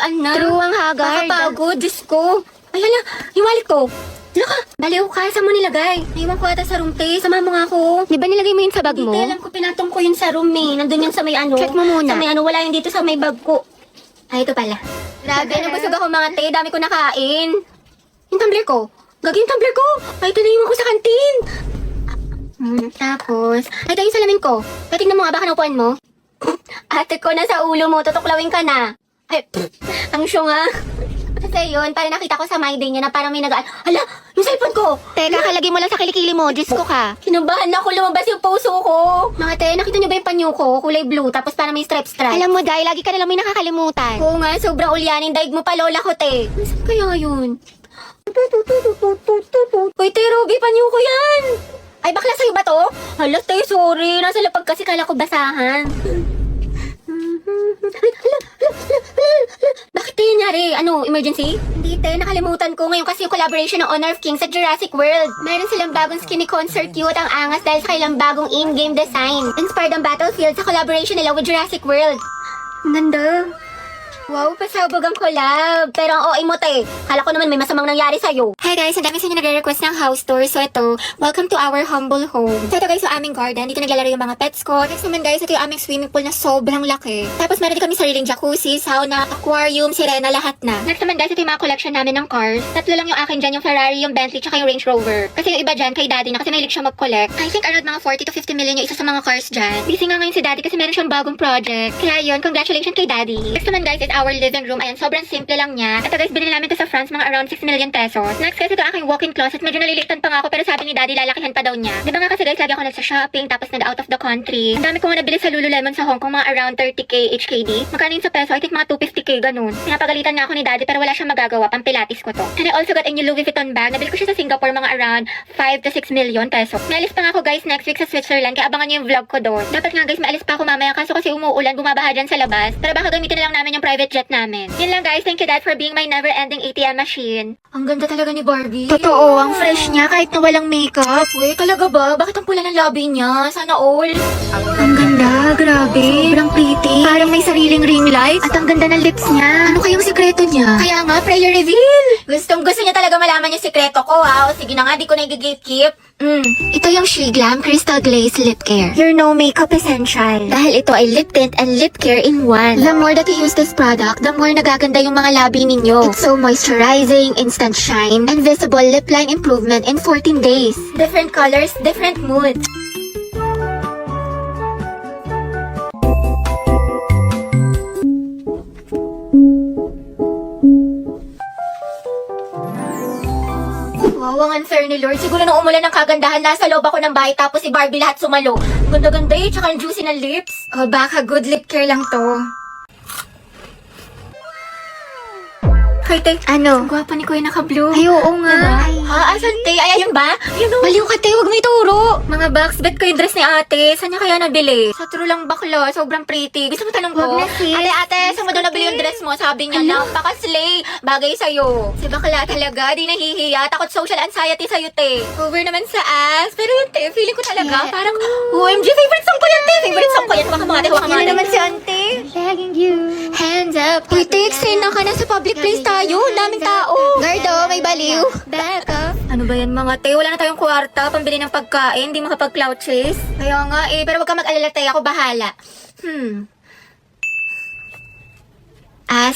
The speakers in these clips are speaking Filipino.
tanghalian na. True ang haggard. Nakapagod, Diyos ko. Ay, hala, yung wallet ko. Ano ka? Baliw ka, saan mo nilagay? Naiwan ko ata sa room, te. Sama mo nga ako. Di ba nilagay mo yun sa bag mo? Hindi, alam ko, pinatong ko yun sa room, eh. Nandun yun sa may ano. Check mo muna. Sa may ano, wala yun dito sa may bag ko. Ay, ito pala. Grabe, nabusog ako mga te. Dami ko nakain. Yung tumbler ko. Gagi yung tumbler ko. Ay, ito naiwan ko sa kantin. Tapos, ay, ito yung salamin ko. Tingnan mo nga, baka naupuan mo. Ate ko, nasa ulo mo. Tutuklawin ka na. Ay, ang syunga. Kasi yun, parang nakita ko sa my day niya na parang may nagaan. Hala, yung cellphone ko! Teka, kalagay mo lang sa kilikili mo. Diyos ko ka. Kinabahan ako, lumabas yung puso ko. Mga te, nakita niyo ba yung panyo ko? Kulay blue, tapos parang may stripe-stripe. Alam mo, Day, lagi ka nalang may nakakalimutan. Oo nga, sobrang ulyanin. Daig mo pa, lola ko, te. Saan kaya yun? Uy, te, Ruby, panyo ko yan! Ay, bakla sa'yo ba to? Hala, te, sorry. Nasa lapag kasi kala ko basahan. Bakit tayo nangyari? Ano, emergency? Hindi, te. Nakalimutan ko. Ngayon kasi yung collaboration ng Honor of Kings sa Jurassic World. Meron silang bagong skinny concert cute. Ang angas dahil sa kailang bagong in-game design. Inspired ang Battlefield sa collaboration nila with Jurassic World. Ang ganda. Wow, pasabog ang collab. Pero ang OA mo, te. Kala ko naman may masamang nangyari sa'yo. Hi guys, ang dami sa inyo nagre-request ng house tour. So ito, welcome to our humble home. So ito guys, yung aming garden. Dito naglalaro yung mga pets ko. Next naman guys, ito yung aming swimming pool na sobrang laki. Tapos meron din kami sariling jacuzzi, sauna, aquarium, sirena, lahat na. Next naman guys, ito yung mga collection namin ng cars. Tatlo lang yung akin dyan, yung Ferrari, yung Bentley, tsaka yung Range Rover. Kasi yung iba dyan, kay daddy na kasi mahilig siya mag-collect. I think around mga 40 to 50 million yung isa sa mga cars dyan. Busy nga ngayon si daddy kasi meron siyang bagong project. Kaya yun, congratulations kay daddy. Next naman guys is our living room. Ayan, sobrang simple lang niya. Ito guys, binili namin ito sa France, mga around 6 million pesos. Next guys, ito aking walk-in closet. Medyo nalilitan pa nga ako pero sabi ni daddy, lalakihan pa daw niya. Di ba nga kasi guys, lagi ako nagsa-shopping tapos nag-out of the country. Ang dami ko nga nabili sa Lululemon sa Hong Kong, mga around 30k HKD. Magkano yun sa peso? I think mga 250k ganun. Pinapagalitan nga ako ni daddy pero wala siyang magagawa, pang pilates ko to. And I also got a new Louis Vuitton bag. Nabili ko siya sa Singapore, mga around 5 to 6 million pesos. May alis pa nga ako guys next week sa Switzerland, kaya abangan niyo yung vlog ko doon. Dapat nga guys, may alis pa ako mamaya kaso kasi umuulan, bumabaha dyan sa labas. Pero baka gamitin na lang namin yung private jet namin. Yun lang guys, thank you dad for being my never-ending ATM machine. Ang ganda talaga ni Barbie. Totoo, ang fresh niya kahit na walang makeup. Uy, talaga ba? Bakit ang pula ng labi niya? Sana all. Ang ganda, grabe. Sobrang pretty. Parang may sariling ring light. At ang ganda ng lips niya. Ano kayang sikreto niya? Kaya nga, prayer reveal. Gustong gusto niya talaga malaman yung sikreto ko, ha? O sige na nga, di ko na i-gatekeep. Ito yung She Glam Crystal Glaze Lip Care. Your no makeup essential. Dahil ito ay lip tint and lip care in one. The more that you use this product, the more nagaganda yung mga labi ninyo. It's so moisturizing, instant shine, and visible lip line improvement in 14 days. Different colors, different moods. Wow, ang unfair ni Lord. Siguro nung umulan ng kagandahan, nasa loob ako ng bahay tapos si Barbie lahat sumalo. Ganda-ganda eh, tsaka ang juicy ng lips. Oh, baka good lip care lang to. Kay te, Ano? ang gwapa ni Kuya naka-blue. Ay, oo nga. Diba? Ha? Asan te? Ay, ayun ba? Ayun o. Baliw ka te, huwag mo ituro. Mga box, bet ko yung dress ni ate. Saan niya kaya nabili? Sa true lang bakla, sobrang pretty. Gusto mo tanong ko? Huwag na, sis. Ate, saan mo daw nabili yung dress mo? Sabi niya, napaka-slay. Bagay sa'yo. Si bakla talaga, di nahihiya. Takot social anxiety sa'yo, te. Over naman sa ass. Pero yun, te, feeling ko talaga, Yeah. parang, OMG, favorite song ko yan, te. Favorite song ko yan. Huwag ka mga ate, huwag ka mga Yan ate. naman si ante. Begging you. Hands up. Uy, te, eksena ka na sa public place tayo. Daming tao. Gardo, may baliw. Back up. Ano ba yan mga te? Wala na tayong kwarta, pambili ng pagkain, di makapag-cloud chase. Kaya nga eh, pero wag ka mag-alala te, ako bahala.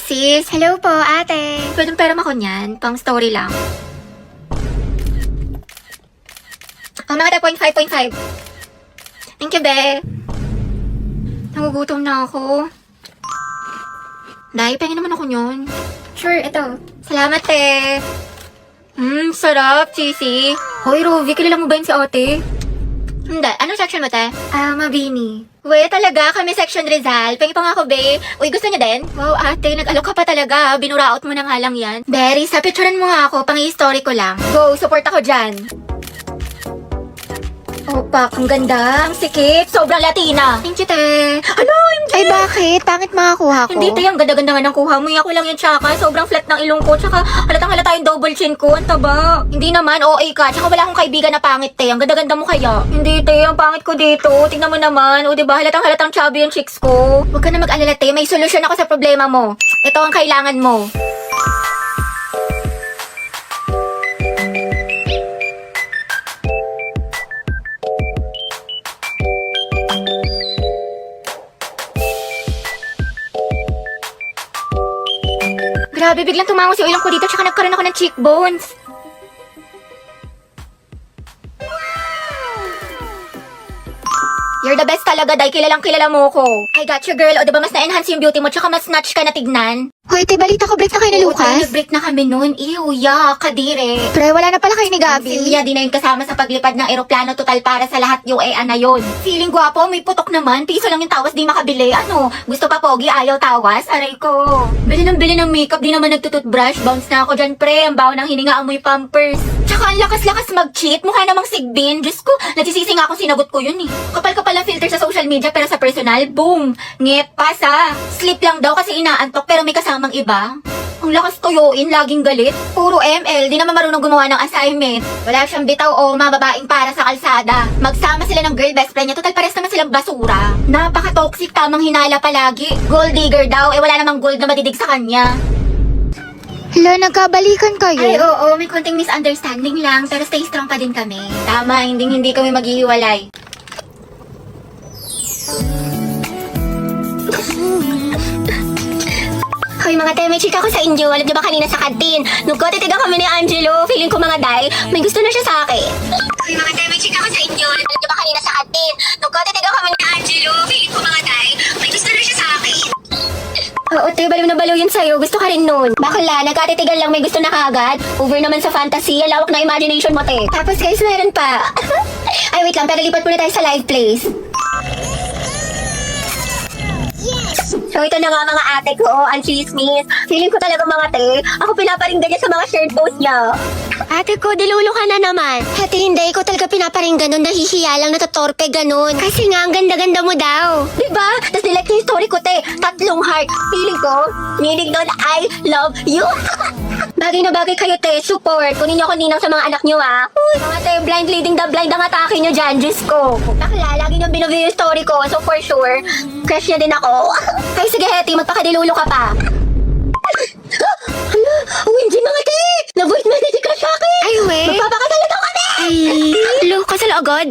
Sis, Hello po, ate. pwedeng pera ako niyan, pang story lang. Mga te, 0.5. Thank you, be. Nagugutom na ako. Dahil, pahingin naman ako yun. Sure, ito. Salamat, te. Sarap, cheesy. Hoy, Ruby, kilala mo ba yun si ate? Hindi. Anong section mo, te? Mabini. Uy, talaga, kami section Rizal. Pengi pa nga ako, be. Uy, gusto niyo din? Wow, ate, nag-alok ka pa talaga. Binuraot mo na nga lang yan. Berry, sa picturean mo nga ako, pang-i-story ko lang. Go, support ako dyan. Opak, ang ganda. Ang sikip. Sobrang Latina. Thank you, te. Hello, MJ! Ay, bakit? Pangit makakuha ko. Hindi, te. Ang ganda-ganda nga ng kuha mo. Ako lang yung tsaka. Sobrang flat ng ilong ko. Tsaka halatang halata yung double chin ko. Ang taba. Hindi naman, OA ka. Tsaka wala akong kaibigan na pangit, te. Ang ganda-ganda mo kaya. Hindi, te. Ang pangit ko dito. Tingnan mo naman. O, diba? Halatang chubby yung chicks ko. Huwag ka na mag-alala, te. May solusyon ako sa problema mo. Ito ang kailangan mo. Grabe, biglang tumangos yung ilong ko dito tsaka nagkaroon ako ng cheekbones. You're the best talaga, Day. Kilalang kilala mo ko. I got you, girl. O, diba mas na-enhance yung beauty mo tsaka mas snatch ka na tignan? Hoy, te, balita ko break na kayo ni Lucas. Break na kami noon. Ew, yuck, kadire. Pre, wala na pala kayo ni Gabi. Silya, di na yun kasama sa paglipad ng eroplano total para sa lahat yung na yun. Feeling gwapo, may putok naman. Piso lang yung tawas, di makabili. Ano, gusto pa pogi, ayaw tawas? Aray ko. Bili ng makeup, di naman nagtututbrush. Bounce na ako dyan, pre. Ang baho ng hininga, amoy pampers. Tsaka ang lakas-lakas mag-cheat. Mukha namang sigbin. Diyos ko, nagsisisi nga akong sinagot ko yun eh. Kapal-kapal ang filter sa social media pero sa personal, boom! Ngep, pasa. Sleep lang daw kasi inaantok pero may kasamang iba. Ang lakas tuyuin, laging galit. Puro ML, di naman marunong gumawa ng assignment. Wala siyang bitaw o mababaing para sa kalsada. Magsama sila ng girl best friend niya, total pares naman silang basura. Napaka-toxic, tamang hinala palagi. Gold digger daw, eh wala namang gold na madidig sa kanya. Hala, nagkabalikan kayo. Ay, oo, may konting misunderstanding lang, pero stay strong pa din kami. Tama, hindi kami maghihiwalay. Hoy mga te, may chika ko sa inyo. Alam niyo ba kanina sa kantin? Nung titigan kami ni Angelo, feeling ko mga day, may gusto na siya sa akin. Hoy mga te, may chika ko sa inyo. Alam niyo ba kanina sa kantin? Nung titigan kami ni Angelo, feeling ko mga day, may gusto na siya sa akin. Oo, te, baliw na baliw yun sa'yo. Gusto ka rin nun. Bakla, nagkatitigan lang may gusto na kagad. Over naman sa fantasy, lawak na imagination mo, te. Tapos guys, meron pa. Ay, wait lang, pero lipat muna tayo sa live place. So ito na nga mga ate ko, ang chismis. Feeling ko talaga mga te, ako pinaparinggan niya sa mga shared post niya. Ate ko, dilulo ka na naman. Ate, hindi ko talaga pinaparinggan nun, nahihiya lang, natatorpe ganun. Kasi nga, ang ganda-ganda mo daw. Diba? Tapos nilike yung story ko te, 3 heart. Feeling ko, meaning doon, I love you. Bagay na bagay kayo te, support. Kunin niyo ako ninang sa mga anak niyo ah. Uy, mga te, blind leading the blind ang atake niyo dyan, Diyos ko. Bakla, lagi niyong binuview yung story ko, so for sure, crush niya din ako. Ay sige Hetty, magpakadilulo ka pa. Hala, OMG mga te! Na-voice message ka sa akin! Ay, we. Magpapakasal na daw kami! Ay, Lucas, agad.